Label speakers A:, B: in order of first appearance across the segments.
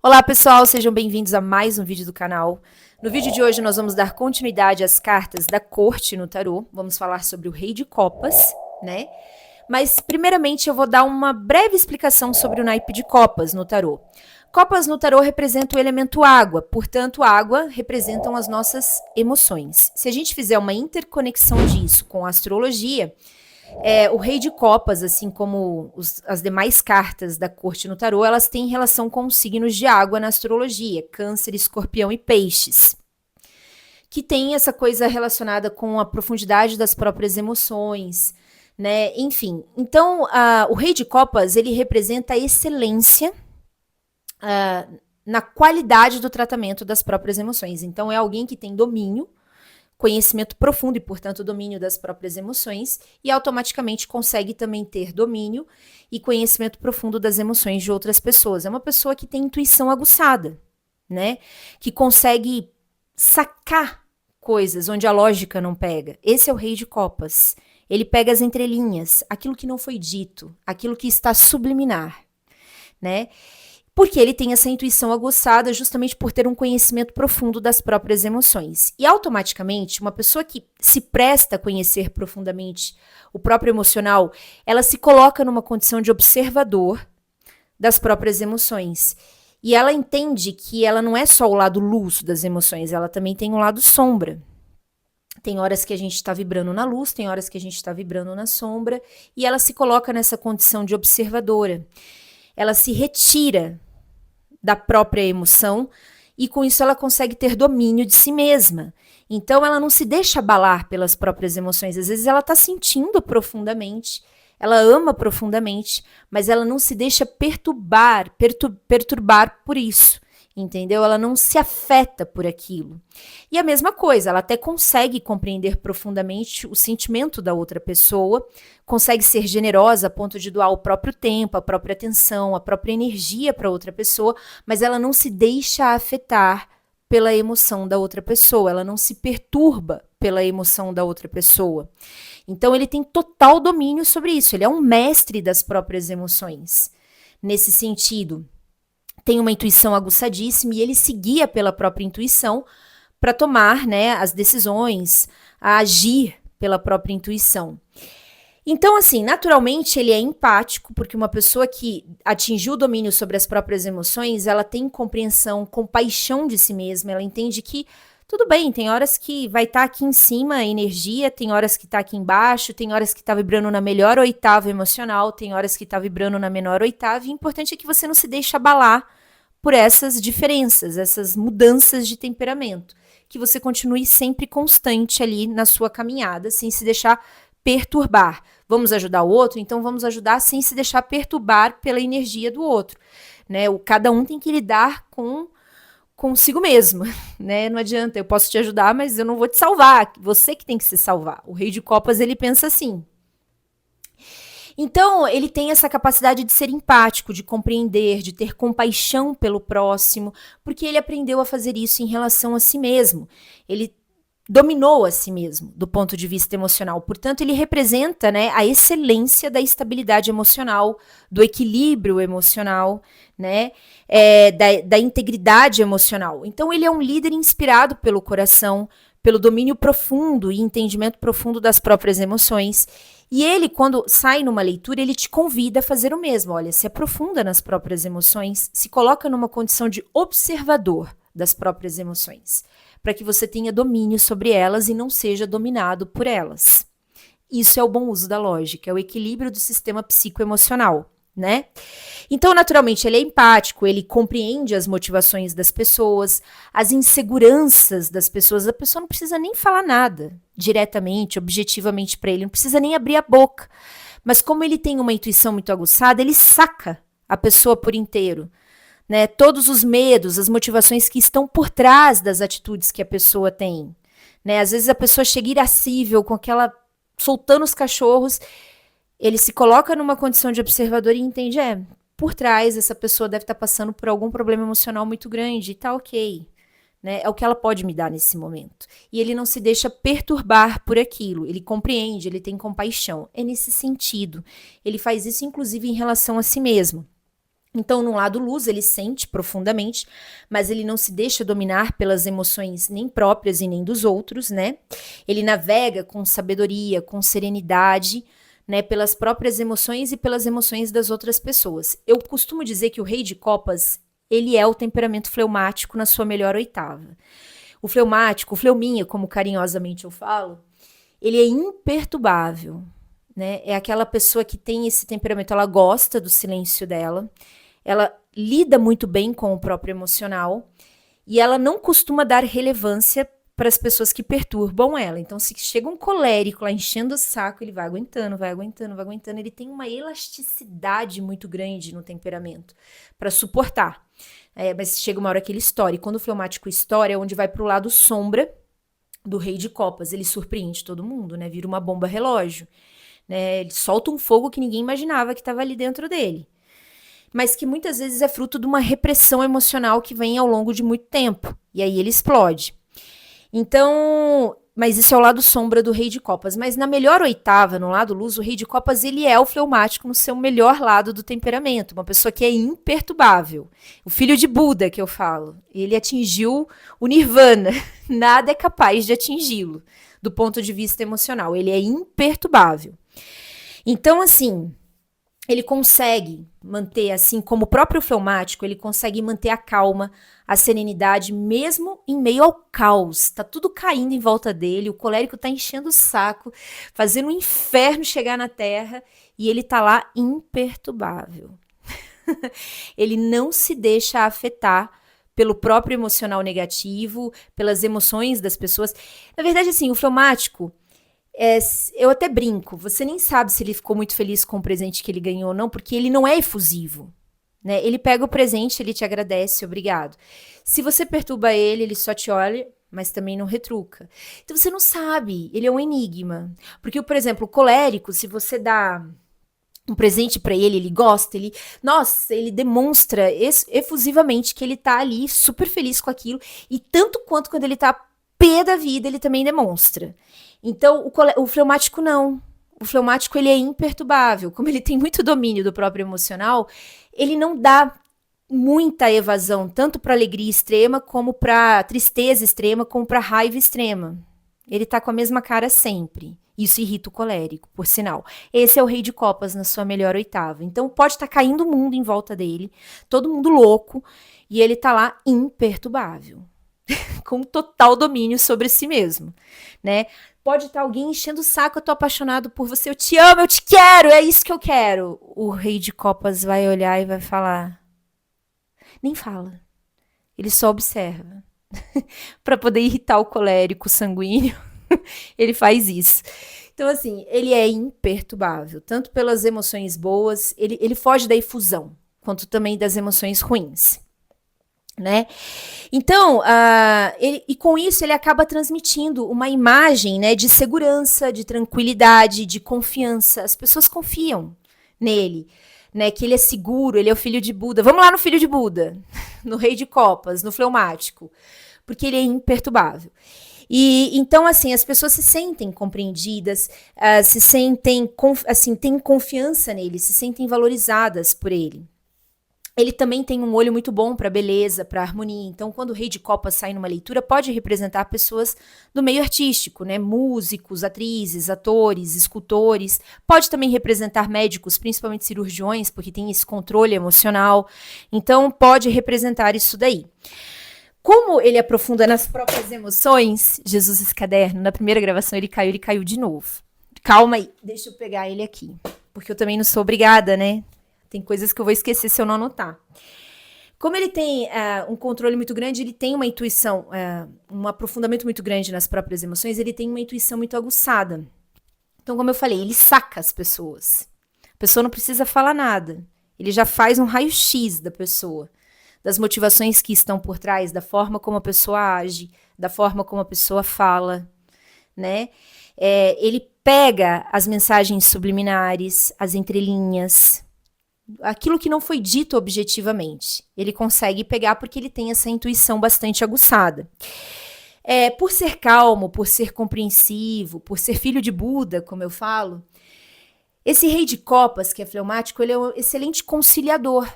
A: Olá pessoal, sejam bem-vindos a mais um vídeo do canal. No vídeo de hoje nós vamos dar continuidade às cartas da corte no tarô. Vamos falar sobre o Rei de Copas, né? Mas primeiramente eu vou dar uma breve explicação sobre o naipe de copas no tarô. Copas no tarô representam o elemento água, portanto água representam as nossas emoções. Se a gente fizer uma interconexão disso com a astrologia, o Rei de Copas, assim como as demais cartas da corte no tarô, elas têm relação com os signos de água na astrologia, Câncer, Escorpião e Peixes, que tem essa coisa relacionada com a profundidade das próprias emoções, né? Enfim, então o Rei de Copas, ele representa a excelência na qualidade do tratamento das próprias emoções. Então é alguém que tem domínio, conhecimento profundo e, portanto, domínio das próprias emoções, e automaticamente consegue também ter domínio e conhecimento profundo das emoções de outras pessoas. É uma pessoa que tem intuição aguçada, né? Que consegue sacar coisas onde a lógica não pega. Esse é o Rei de Copas. Ele pega as entrelinhas, aquilo que não foi dito, aquilo que está subliminar, né? Porque ele tem essa intuição aguçada justamente por ter um conhecimento profundo das próprias emoções. E automaticamente, uma pessoa que se presta a conhecer profundamente o próprio emocional, ela se coloca numa condição de observador das próprias emoções. E ela entende que ela não é só o lado luz das emoções, ela também tem um lado sombra. Tem horas que a gente está vibrando na luz, tem horas que a gente está vibrando na sombra, e ela se coloca nessa condição de observadora. Ela se retira da própria emoção e com isso ela consegue ter domínio de si mesma. Então ela não se deixa abalar pelas próprias emoções. Às vezes ela está sentindo profundamente, ela ama profundamente, mas ela não se deixa perturbar por isso. Entendeu? Ela não se afeta por aquilo. E a mesma coisa, ela até consegue compreender profundamente o sentimento da outra pessoa, consegue ser generosa a ponto de doar o próprio tempo, a própria atenção, a própria energia para outra pessoa, mas ela não se deixa afetar pela emoção da outra pessoa, ela não se perturba pela emoção da outra pessoa. Então ele tem total domínio sobre isso, ele é um mestre das próprias emoções. Nesse sentido, tem uma intuição aguçadíssima e ele se guia pela própria intuição para tomar, né, as decisões, a agir pela própria intuição. Então, assim, naturalmente ele é empático, porque uma pessoa que atingiu o domínio sobre as próprias emoções, ela tem compreensão, compaixão de si mesma, ela entende que tudo bem, tem horas que vai estar aqui em cima a energia, tem horas que está aqui embaixo, tem horas que está vibrando na melhor oitava emocional, tem horas que está vibrando na menor oitava, e o importante é que você não se deixe abalar por essas diferenças, essas mudanças de temperamento, que você continue sempre constante ali na sua caminhada, sem se deixar perturbar. Vamos ajudar o outro? Então vamos ajudar sem se deixar perturbar pela energia do outro, né? Cada um tem que lidar consigo mesmo, né? Não adianta, eu posso te ajudar, mas eu não vou te salvar, você que tem que se salvar. O Rei de Copas, ele pensa assim. Então, ele tem essa capacidade de ser empático, de compreender, de ter compaixão pelo próximo, porque ele aprendeu a fazer isso em relação a si mesmo. Ele dominou a si mesmo, do ponto de vista emocional. Portanto, ele representa, né, a excelência da estabilidade emocional, do equilíbrio emocional, né, da integridade emocional. Então, ele é um líder inspirado pelo coração, pelo domínio profundo e entendimento profundo das próprias emoções. E ele, quando sai numa leitura, ele te convida a fazer o mesmo. Olha, se aprofunda nas próprias emoções, se coloca numa condição de observador das próprias emoções, para que você tenha domínio sobre elas e não seja dominado por elas. Isso é o bom uso da lógica, é o equilíbrio do sistema psicoemocional, né? Então, naturalmente, ele é empático, ele compreende as motivações das pessoas, as inseguranças das pessoas. A pessoa não precisa nem falar nada diretamente, objetivamente para ele, não precisa nem abrir a boca. Mas como ele tem uma intuição muito aguçada, ele saca a pessoa por inteiro, né? Todos os medos, as motivações que estão por trás das atitudes que a pessoa tem, né? Às vezes a pessoa chega irascível, com aquela soltando os cachorros, ele se coloca numa condição de observador e entende, por trás essa pessoa deve estar passando por algum problema emocional muito grande e tá ok, né? É o que ela pode me dar nesse momento. E ele não se deixa perturbar por aquilo, ele compreende, ele tem compaixão. É nesse sentido. Ele faz isso inclusive em relação a si mesmo. Então, no lado luz, ele sente profundamente, mas ele não se deixa dominar pelas emoções nem próprias e nem dos outros, né? Ele navega com sabedoria, com serenidade, né? Pelas próprias emoções e pelas emoções das outras pessoas. Eu costumo dizer que o Rei de Copas, ele é o temperamento fleumático na sua melhor oitava. O fleumático, o fleuminha, como carinhosamente eu falo, ele é imperturbável, né? É aquela pessoa que tem esse temperamento, ela gosta do silêncio dela, ela lida muito bem com o próprio emocional e ela não costuma dar relevância para as pessoas que perturbam ela. Então, se chega um colérico lá enchendo o saco, ele vai aguentando, vai aguentando, vai aguentando. Ele tem uma elasticidade muito grande no temperamento para suportar. Mas chega uma hora que ele estoura. E quando o fleumático estoura, é onde vai para o lado sombra do Rei de Copas. Ele surpreende todo mundo, né? Vira uma bomba relógio. Né? Ele solta um fogo que ninguém imaginava que estava ali dentro dele. Mas que muitas vezes é fruto de uma repressão emocional que vem ao longo de muito tempo. E aí ele explode. Então, mas isso é o lado sombra do Rei de Copas. Mas na melhor oitava, no lado luz, o Rei de Copas, ele é o fleumático no seu melhor lado do temperamento. Uma pessoa que é imperturbável. O filho de Buda, que eu falo. Ele atingiu o nirvana. Nada é capaz de atingi-lo, do ponto de vista emocional. Ele é imperturbável. Então, assim, ele consegue manter, assim como o próprio fleumático, ele consegue manter a calma, a serenidade, mesmo em meio ao caos. Tá tudo caindo em volta dele, o colérico tá enchendo o saco, fazendo um inferno chegar na terra, e ele tá lá imperturbável. Ele não se deixa afetar pelo próprio emocional negativo, pelas emoções das pessoas. Na verdade, assim, o fleumático, eu até brinco, você nem sabe se ele ficou muito feliz com o presente que ele ganhou ou não, porque ele não é efusivo, né? Ele pega o presente, ele te agradece, obrigado. Se você perturba ele, ele só te olha, mas também não retruca. Então você não sabe, ele é um enigma. Porque, por exemplo, o colérico, se você dá um presente pra ele, ele gosta, ele demonstra efusivamente que ele tá ali super feliz com aquilo, e tanto quanto quando ele tá pé da vida, ele também demonstra. Então, o fleumático não. O fleumático, ele é imperturbável. Como ele tem muito domínio do próprio emocional, ele não dá muita evasão, tanto para alegria extrema, como para tristeza extrema, como para raiva extrema. Ele tá com a mesma cara sempre. Isso irrita o colérico, por sinal. Esse é o Rei de Copas na sua melhor oitava. Então, pode estar caindo o mundo em volta dele, todo mundo louco, e ele tá lá imperturbável. Com total domínio sobre si mesmo, né? Pode estar alguém enchendo o saco, eu tô apaixonado por você, eu te amo, eu te quero, é isso que eu quero. O Rei de Copas vai olhar e vai falar. Nem fala. Ele só observa. Para poder irritar o colérico sanguíneo, ele faz isso. Então, assim, ele é imperturbável, tanto pelas emoções boas, ele foge da efusão, quanto também das emoções ruins. Né? Então, e com isso ele acaba transmitindo uma imagem, né, de segurança, de tranquilidade, de confiança. As pessoas confiam nele, né, que ele é seguro, ele é o filho de Buda. Vamos lá no filho de Buda, no Rei de Copas, no fleumático, porque ele é imperturbável. E então, assim, as pessoas se sentem compreendidas, se sentem, assim, têm confiança nele, se sentem valorizadas por ele. Ele também tem um olho muito bom para beleza, para harmonia. Então, quando o Rei de Copas sai numa leitura, pode representar pessoas do meio artístico, né? Músicos, atrizes, atores, escultores. Pode também representar médicos, principalmente cirurgiões, porque tem esse controle emocional. Então, pode representar isso daí. Como ele aprofunda nas próprias emoções, Jesus esse caderno, na primeira gravação ele caiu de novo. Calma aí, deixa eu pegar ele aqui, porque eu também não sou obrigada, né? Tem coisas que eu vou esquecer se eu não anotar. Como ele tem um controle muito grande, ele tem uma intuição, um aprofundamento muito grande nas próprias emoções, ele tem uma intuição muito aguçada. Então, como eu falei, ele saca as pessoas. A pessoa não precisa falar nada. Ele já faz um raio-x da pessoa, das motivações que estão por trás, da forma como a pessoa age, da forma como a pessoa fala, né? Ele pega as mensagens subliminares, as entrelinhas, aquilo que não foi dito objetivamente. Ele consegue pegar porque ele tem essa intuição bastante aguçada. Por ser calmo, por ser compreensivo, por ser filho de Buda, como eu falo, esse Rei de Copas, que é fleumático, ele é um excelente conciliador,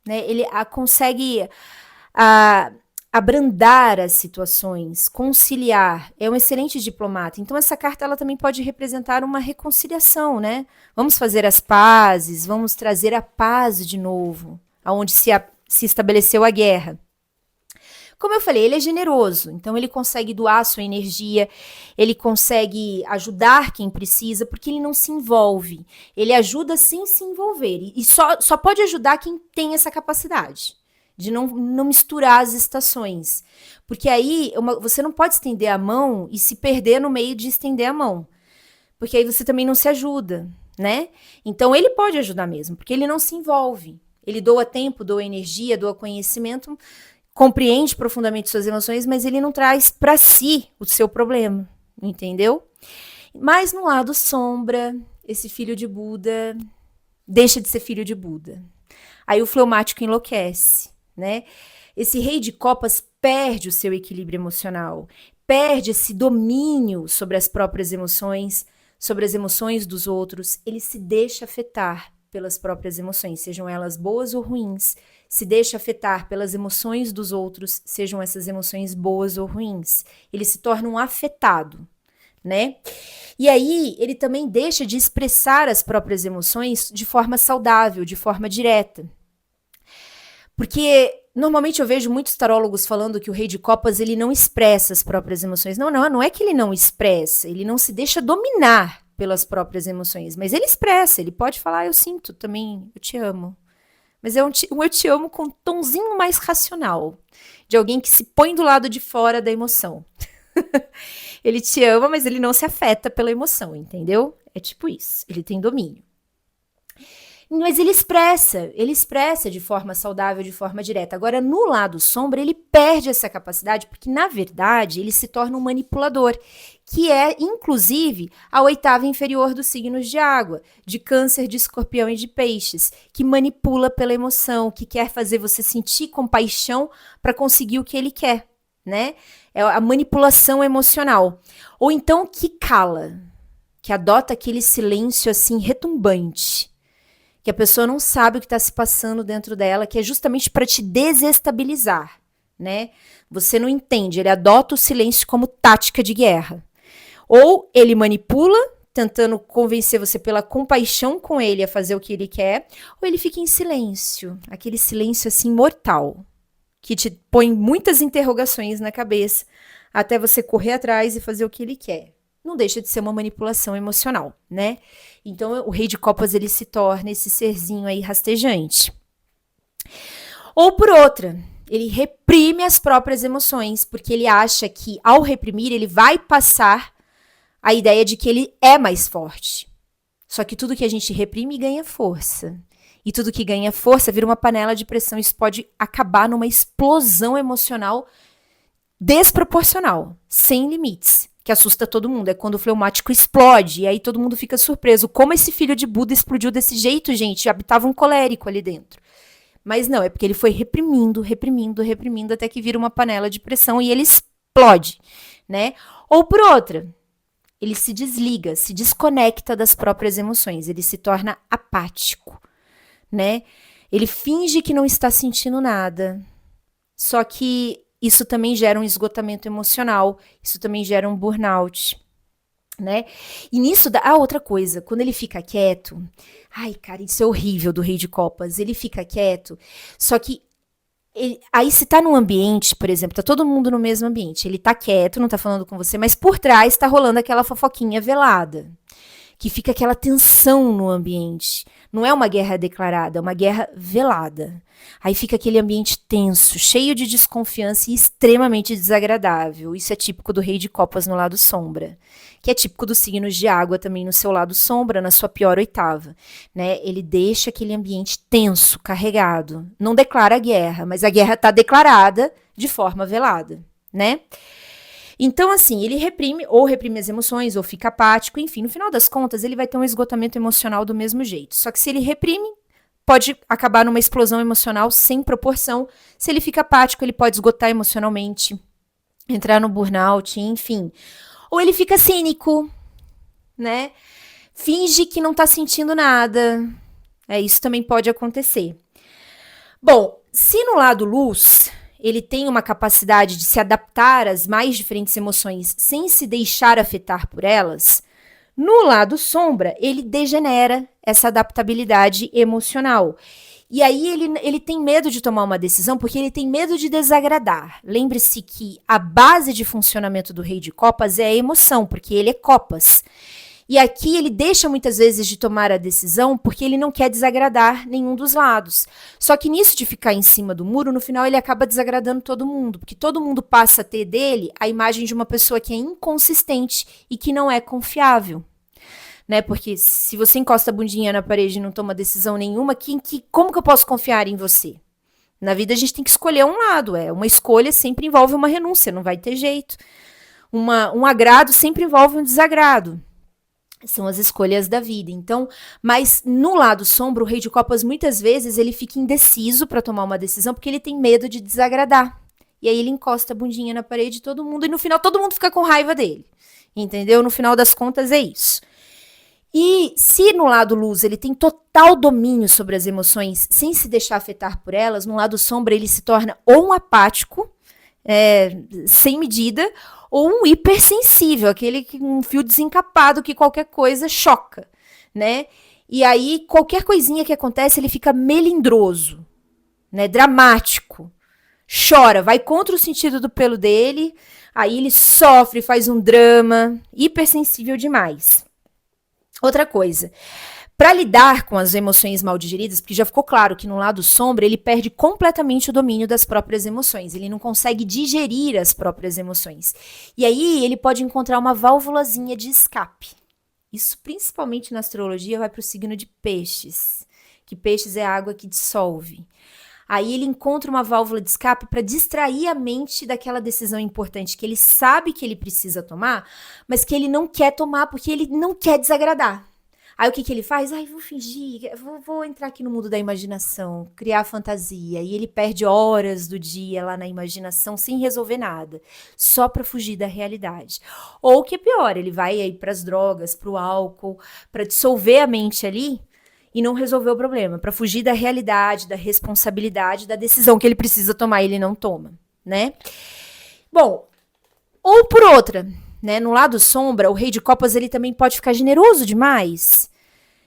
A: né? Ele consegue a, abrandar as situações, conciliar, é um excelente diplomata. Então essa carta ela também pode representar uma reconciliação, né? Vamos fazer as pazes, vamos trazer a paz de novo, aonde se estabeleceu a guerra. Como eu falei, ele é generoso, então ele consegue doar sua energia, ele consegue ajudar quem precisa, porque ele não se envolve. Ele ajuda sem se envolver, e só pode ajudar quem tem essa capacidade de não misturar as estações. Porque aí você não pode estender a mão e se perder no meio de estender a mão, porque aí você também não se ajuda, né? Então ele pode ajudar mesmo, porque ele não se envolve. Ele doa tempo, doa energia, doa conhecimento, compreende profundamente suas emoções, mas ele não traz para si o seu problema, entendeu? Mas no lado sombra, esse filho de Buda deixa de ser filho de Buda. Aí o fleumático enlouquece, né? Esse rei de copas perde o seu equilíbrio emocional, perde esse domínio sobre as próprias emoções, sobre as emoções dos outros, ele se deixa afetar pelas próprias emoções, sejam elas boas ou ruins, se deixa afetar pelas emoções dos outros, sejam essas emoções boas ou ruins. Ele se torna um afetado, né? E aí ele também deixa de expressar as próprias emoções de forma saudável, de forma direta. Porque normalmente eu vejo muitos tarólogos falando que o rei de copas ele não expressa as próprias emoções. Não é que ele não expressa, ele não se deixa dominar pelas próprias emoções, mas ele expressa, ele pode falar, eu sinto também, eu te amo. Mas é um eu te amo com um tonzinho mais racional, de alguém que se põe do lado de fora da emoção. Ele te ama, mas ele não se afeta pela emoção, entendeu? É tipo isso, ele tem domínio. Mas ele expressa de forma saudável, de forma direta. Agora, no lado sombra, ele perde essa capacidade, porque, na verdade, ele se torna um manipulador, que é, inclusive, a oitava inferior dos signos de água, de Câncer, de Escorpião e de Peixes, que manipula pela emoção, que quer fazer você sentir compaixão para conseguir o que ele quer, né? É a manipulação emocional. Ou então, que cala, que adota aquele silêncio, assim, retumbante, que a pessoa não sabe o que está se passando dentro dela, que é justamente para te desestabilizar, né? Você não entende, ele adota o silêncio como tática de guerra. Ou ele manipula, tentando convencer você pela compaixão com ele a fazer o que ele quer, ou ele fica em silêncio, aquele silêncio assim mortal, que te põe muitas interrogações na cabeça, até você correr atrás e fazer o que ele quer. Não deixa de ser uma manipulação emocional, né? Então, o rei de copas, ele se torna esse serzinho aí rastejante. Ou por outra, ele reprime as próprias emoções, porque ele acha que, ao reprimir, ele vai passar a ideia de que ele é mais forte. Só que tudo que a gente reprime ganha força. E tudo que ganha força vira uma panela de pressão. Isso pode acabar numa explosão emocional desproporcional, sem limites, que assusta todo mundo. É quando o fleumático explode, e aí todo mundo fica surpreso. Como esse filho de Buda explodiu desse jeito, gente? Habitava um colérico ali dentro. Mas não, é porque ele foi reprimindo, até que vira uma panela de pressão e ele explode, né? Ou por outra, ele se desliga, se desconecta das próprias emoções, ele se torna apático, né? Ele finge que não está sentindo nada, só que isso também gera um esgotamento emocional, isso também gera um burnout, né? E nisso, outra coisa, quando ele fica quieto, ai, cara, isso é horrível do rei de copas, ele fica quieto, só que aí se tá num ambiente, por exemplo, tá todo mundo no mesmo ambiente, ele tá quieto, não tá falando com você, mas por trás tá rolando aquela fofoquinha velada, que fica aquela tensão no ambiente. Não é uma guerra declarada, é uma guerra velada. Aí fica aquele ambiente tenso, cheio de desconfiança e extremamente desagradável. Isso é típico do rei de copas no lado sombra, que é típico dos signos de água também no seu lado sombra, na sua pior oitava, né? Ele deixa aquele ambiente tenso, carregado. Não declara a guerra, mas a guerra está declarada de forma velada, né? Então, assim, ele reprime as emoções, ou fica apático, enfim, no final das contas, ele vai ter um esgotamento emocional do mesmo jeito. Só que se ele reprime, pode acabar numa explosão emocional sem proporção. Se ele fica apático, ele pode esgotar emocionalmente, entrar no burnout, enfim. Ou ele fica cínico, né? Finge que não tá sentindo nada. Isso também pode acontecer. Bom, se no lado luz ele tem uma capacidade de se adaptar às mais diferentes emoções sem se deixar afetar por elas, no lado sombra ele degenera essa adaptabilidade emocional. E aí ele tem medo de tomar uma decisão porque ele tem medo de desagradar. Lembre-se que a base de funcionamento do rei de copas é a emoção, porque ele é copas. E aqui ele deixa muitas vezes de tomar a decisão porque ele não quer desagradar nenhum dos lados. Só que nisso de ficar em cima do muro, no final ele acaba desagradando todo mundo, porque todo mundo passa a ter dele a imagem de uma pessoa que é inconsistente e que não é confiável. Né? Porque se você encosta a bundinha na parede e não toma decisão nenhuma, como que eu posso confiar em você? Na vida a gente tem que escolher um lado, uma escolha sempre envolve uma renúncia, não vai ter jeito. Um agrado sempre envolve um desagrado. São as escolhas da vida. Então, mas no lado sombra, o rei de copas muitas vezes ele fica indeciso para tomar uma decisão porque ele tem medo de desagradar. E aí ele encosta a bundinha na parede de todo mundo e no final todo mundo fica com raiva dele. Entendeu? No final das contas é isso. E se no lado luz ele tem total domínio sobre as emoções sem se deixar afetar por elas, no lado sombra ele se torna ou um apático, sem medida, ou um hipersensível, um fio desencapado que qualquer coisa choca, né? E aí qualquer coisinha que acontece ele fica melindroso, né? Dramático, chora, vai contra o sentido do pelo dele, aí ele sofre, faz um drama, hipersensível demais. Outra coisa, para lidar com as emoções mal digeridas, porque já ficou claro que no lado sombra ele perde completamente o domínio das próprias emoções, ele não consegue digerir as próprias emoções. E aí ele pode encontrar uma válvulazinha de escape. Isso principalmente na astrologia vai para o signo de peixes, que peixes é a água que dissolve. Aí ele encontra uma válvula de escape para distrair a mente daquela decisão importante que ele sabe que ele precisa tomar, mas que ele não quer tomar porque ele não quer desagradar. Aí o que ele faz? Vou fingir, vou entrar aqui no mundo da imaginação, criar fantasia. E ele perde horas do dia lá na imaginação sem resolver nada, só para fugir da realidade. Ou o que é pior, ele vai aí para as drogas, para o álcool, para dissolver a mente ali e não resolver o problema, para fugir da realidade, da responsabilidade, da decisão que ele precisa tomar e ele não toma, né? Bom, ou por outra, né, no lado sombra, o rei de copas ele também pode ficar generoso demais.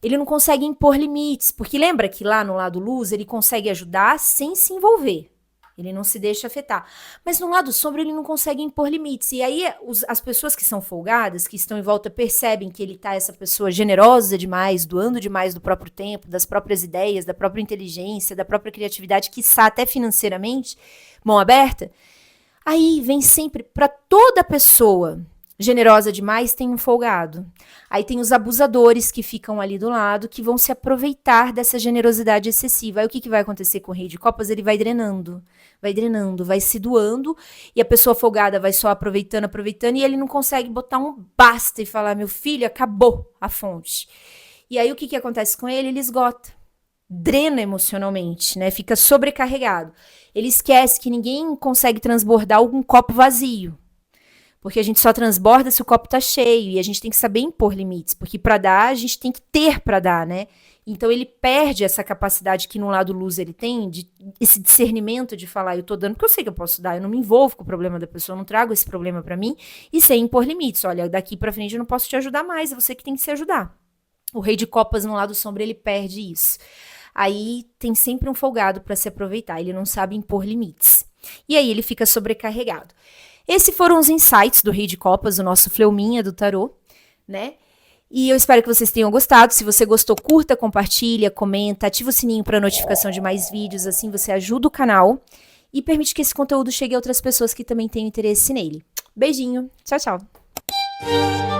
A: Ele não consegue impor limites, porque lembra que lá no lado luz ele consegue ajudar sem se envolver. Ele não se deixa afetar. Mas no lado sombra ele não consegue impor limites. E aí as pessoas que são folgadas, que estão em volta, percebem que ele tá essa pessoa generosa demais, doando demais do próprio tempo, das próprias ideias, da própria inteligência, da própria criatividade, quiçá até financeiramente, mão aberta. Aí vem sempre para toda pessoa generosa demais tem um folgado. Aí tem os abusadores que ficam ali do lado, que vão se aproveitar dessa generosidade excessiva. Aí o que vai acontecer com o rei de copas? Ele vai drenando, vai se doando, e a pessoa folgada vai só aproveitando, e ele não consegue botar um basta e falar, meu filho, acabou a fonte. E aí o que acontece com ele? Ele esgota, drena emocionalmente, né? Fica sobrecarregado. Ele esquece que ninguém consegue transbordar algum copo vazio. Porque a gente só transborda se o copo tá cheio, e a gente tem que saber impor limites, porque para dar, a gente tem que ter para dar, né? Então ele perde essa capacidade que no lado luz ele tem, esse discernimento de falar, eu tô dando porque eu sei que eu posso dar, eu não me envolvo com o problema da pessoa, eu não trago esse problema para mim, e sem impor limites. Olha, daqui para frente eu não posso te ajudar mais, é você que tem que se ajudar. O rei de copas no lado sombra, ele perde isso. Aí tem sempre um folgado para se aproveitar, ele não sabe impor limites. E aí ele fica sobrecarregado. Esses foram os insights do Rei de Copas, o nosso fleuminha do tarô, né? E eu espero que vocês tenham gostado. Se você gostou, curta, compartilha, comenta, ativa o sininho para notificação de mais vídeos, assim você ajuda o canal e permite que esse conteúdo chegue a outras pessoas que também tenham interesse nele. Beijinho, tchau, tchau!